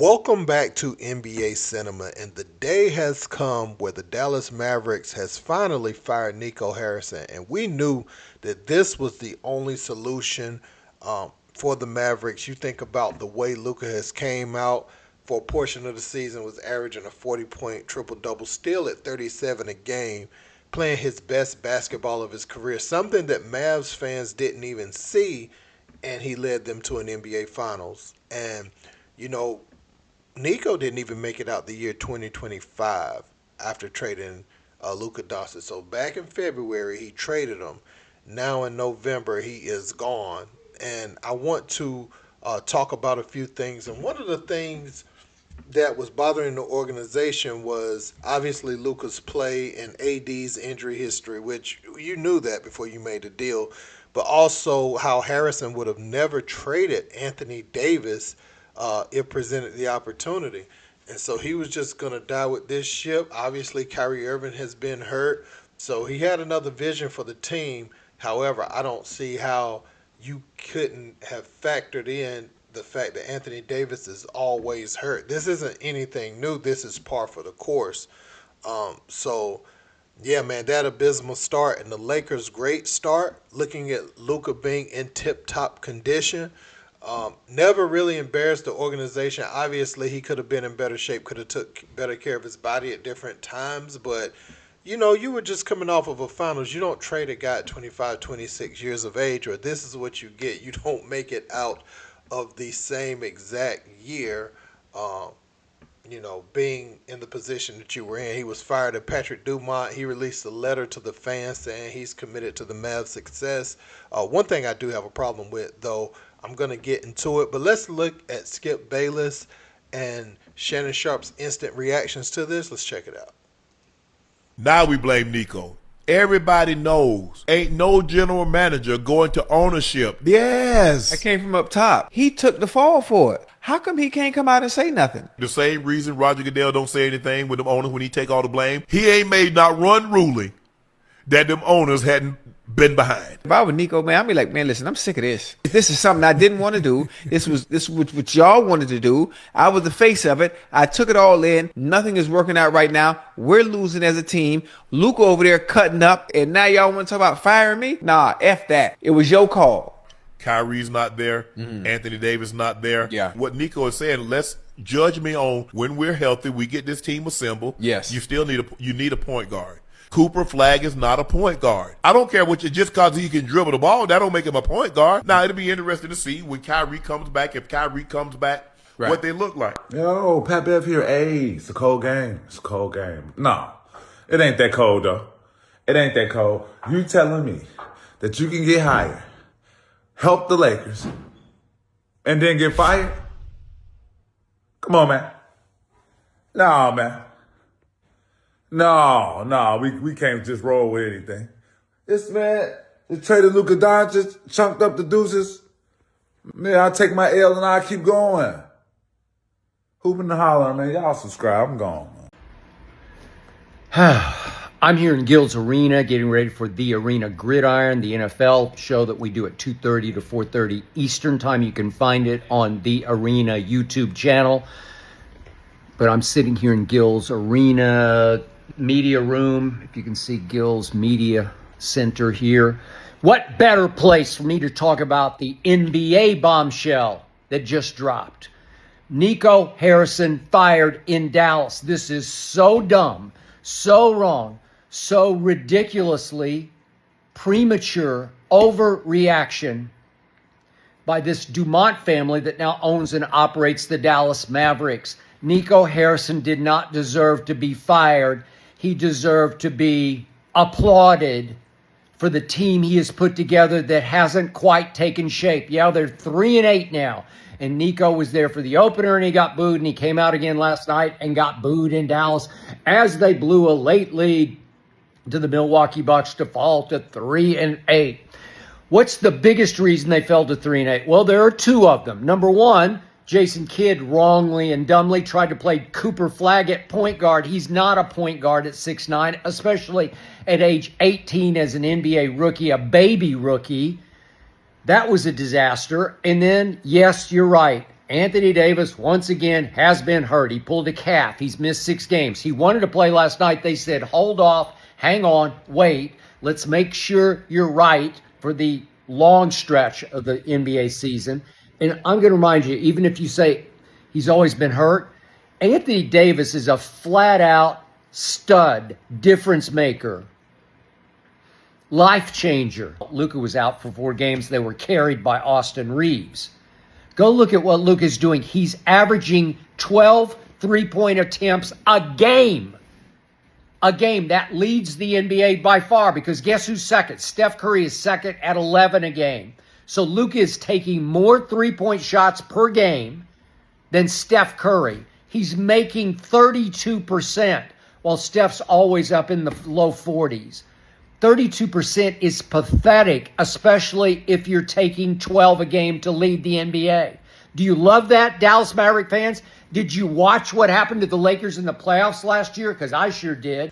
Welcome back to NBA Cinema, and the day has come where the Dallas Mavericks has finally fired Nico Harrison, and we knew that this was the only solution for the Mavericks. You think about the way Luca has came out for a portion of the season, was averaging a 40-point triple double, still at 37 a game, playing his best basketball of his career, something that Mavs fans didn't even see, and he led them to an NBA Finals. And you know, Nico didn't even make it out the year 2025 after trading Luka Doncic. So back in February, he traded him. Now in November, he is gone. And I want to talk about a few things. And one of the things that was bothering the organization was obviously Luka's play and AD's injury history, which you knew that before you made the deal, but also how Harrison would have never traded Anthony Davis if presented the opportunity. And so he was just going to die with this ship. Obviously, Kyrie Irving has been hurt. So he had another vision for the team. However, I don't see how you couldn't have factored in the fact that Anthony Davis is always hurt. This isn't anything new. This is par for the course. So yeah, man, that abysmal start and the Lakers' great start. Looking at Luka being in tip-top condition, never really embarrassed the organization. Obviously, he could have been in better shape, could have took better care of his body at different times, but you were just coming off of a finals. You don't trade a guy at 25, 26 years of age, or this is what you get. You don't make it out of the same exact year, um, being in the position that you were in. He was fired at Patrick Dumont. He released a letter to the fans saying he's committed to the Mavs' success. One thing I do have a problem with, though, I'm going to get into it, but let's look at Skip Bayless and Shannon Sharpe's instant reactions to this. Let's check it out. Now we blame Nico. Everybody knows ain't no general manager going to ownership. That Yes. came from up top. He took the fall for it. How come he can't come out and say nothing? The same reason Roger Goodell don't say anything with them owners when he take all the blame. He ain't made not one ruling that them owners hadn't been behind. If I were Nico, man, I'd be like, man, listen, I'm sick of this. This is something I didn't want to do. This was what y'all wanted to do. I was the face of it. I took it all in. Nothing is working out right now. We're losing as a team. Luke over there cutting up, and now y'all want to talk about firing me? Nah, F that. It was your call. Kyrie's not there. Anthony Davis not there. Yeah. What Nico is saying, let's judge me on when we're healthy. We get this team assembled. Yes. You still need a point guard. Cooper Flag is not a point guard. I don't care what just cause he can dribble the ball, that don't make him a point guard. Now it'll be interesting to see when Kyrie comes back, if Kyrie comes back, Right. what they look like. Yo, Pat Bev here. Hey, it's a cold game. It's a cold game. No, it ain't that cold, though. It ain't that cold. You telling me that you can get hired, help the Lakers, and then get fired? Come on, man. No, man. No, we can't just roll with anything. This man, they traded Luka Doncic, chunked up the deuces. Man, I'll take my L and I'll keep going. Hooping and hollering, man. Y'all subscribe. I'm gone, man. I'm here in Gil's Arena getting ready for the Arena Gridiron, the NFL show that we do at 2:30 to 4:30 Eastern time. You can find it on the Arena YouTube channel. But I'm sitting here in Gil's Arena media room. If you can see Gil's Media Center here. What better place for me to talk about the NBA bombshell that just dropped? Nico Harrison fired in Dallas. This is so dumb, so wrong, so ridiculously premature overreaction by this Dumont family that now owns and operates the Dallas Mavericks. Nico Harrison did not deserve to be fired. He deserved to be applauded for the team he has put together that hasn't quite taken shape. Yeah, they're 3-8 now. And Nico was there for the opener and he got booed, and he came out again last night and got booed in Dallas as they blew a late lead to the Milwaukee Bucks to fall to 3-8. What's the biggest reason they fell to 3-8? Well, there are two of them. Number one, Jason Kidd wrongly and dumbly tried to play Cooper Flag at point guard. He's not a point guard at 6'9", especially at age 18 as an NBA rookie, a baby rookie. That was a disaster. And then, yes, you're right. Anthony Davis, once again, has been hurt. He pulled a calf. He's missed 6 games. He wanted to play last night. They said, hold off, hang on, wait. Let's make sure you're right for the long stretch of the NBA season. And I'm going to remind you, even if you say he's always been hurt, Anthony Davis is a flat-out stud, difference maker, life changer. Luka was out for 4 games. They were carried by Austin Reeves. Go look at what Luka is doing. He's averaging 12 three-point attempts a game. A game that leads the NBA by far, because guess who's second? Steph Curry is second at 11 a game. So Luka is taking more three-point shots per game than Steph Curry. He's making 32%, while Steph's always up in the low 40s. 32% is pathetic, especially if you're taking 12 a game to lead the NBA. Do you love that, Dallas Maverick fans? Did you watch what happened to the Lakers in the playoffs last year? Because I sure did.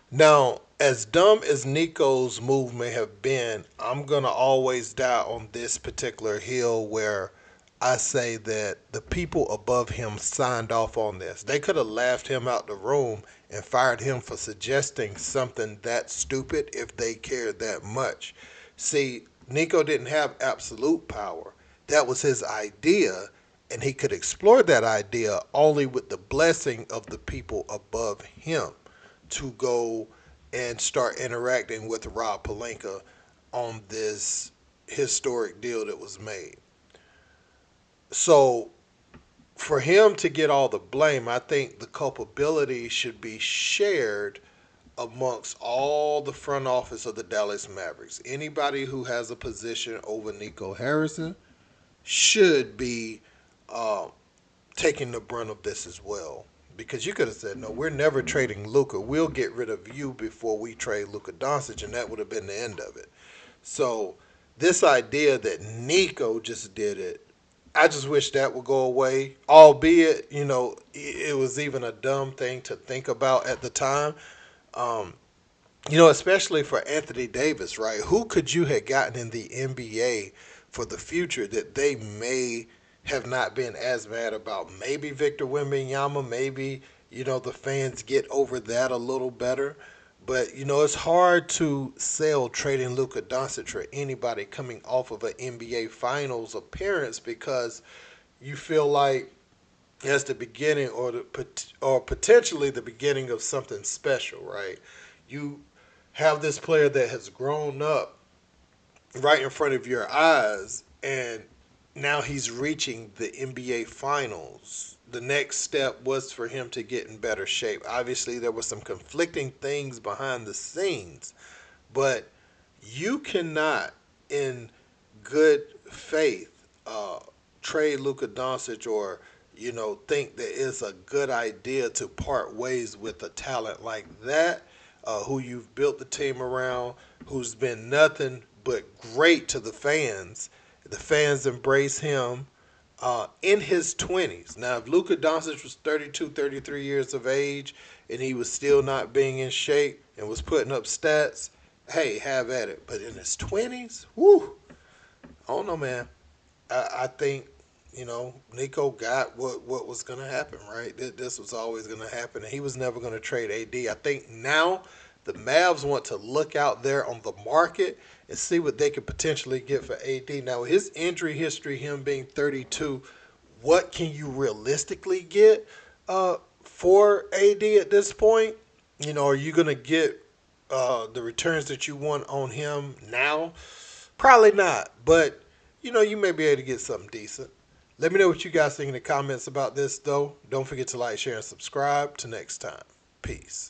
Now, as dumb as Nico's move may have been, I'm going to always die on this particular hill where I say that the people above him signed off on this. They could have laughed him out the room and fired him for suggesting something that stupid if they cared that much. See, Nico didn't have absolute power. That was his idea, and he could explore that idea only with the blessing of the people above him to go and start interacting with Rob Pelinka on this historic deal that was made. So for him to get all the blame, I think the culpability should be shared amongst all the front office of the Dallas Mavericks. Anybody who has a position over Nico Harrison should be taking the brunt of this as well. Because you could have said, no, we're never trading Luka. We'll get rid of you before we trade Luka Doncic, and that would have been the end of it. So this idea that Nico just did it, I just wish that would go away. Albeit, it was even a dumb thing to think about at the time. Especially for Anthony Davis, right? Who could you have gotten in the NBA for the future that they may have not been as mad about? Maybe Victor Wembanyama, maybe, the fans get over that a little better. But, it's hard to sell trading Luka Doncic for anybody coming off of an NBA Finals appearance, because you feel like that's the beginning or potentially the beginning of something special, right? You have this player that has grown up right in front of your eyes, and now he's reaching the NBA Finals. The next step was for him to get in better shape. Obviously, there were some conflicting things behind the scenes, but you cannot, in good faith, trade Luka Doncic or think that it's a good idea to part ways with a talent like that, who you've built the team around, who's been nothing but great to the fans. The fans embrace him in his 20s. Now, if Luka Doncic was 32, 33 years of age and he was still not being in shape and was putting up stats, hey, have at it. But in his 20s, whoo, I don't know, man. I think, Nico got what was going to happen, right? This was always going to happen, and he was never going to trade AD. I think now the Mavs want to look out there on the market and see what they could potentially get for AD. Now, his injury history, him being 32, what can you realistically get for AD at this point? Are you going to get the returns that you want on him now? Probably not, but, you may be able to get something decent. Let me know what you guys think in the comments about this, though. Don't forget to like, share, and subscribe. Till next time. Peace.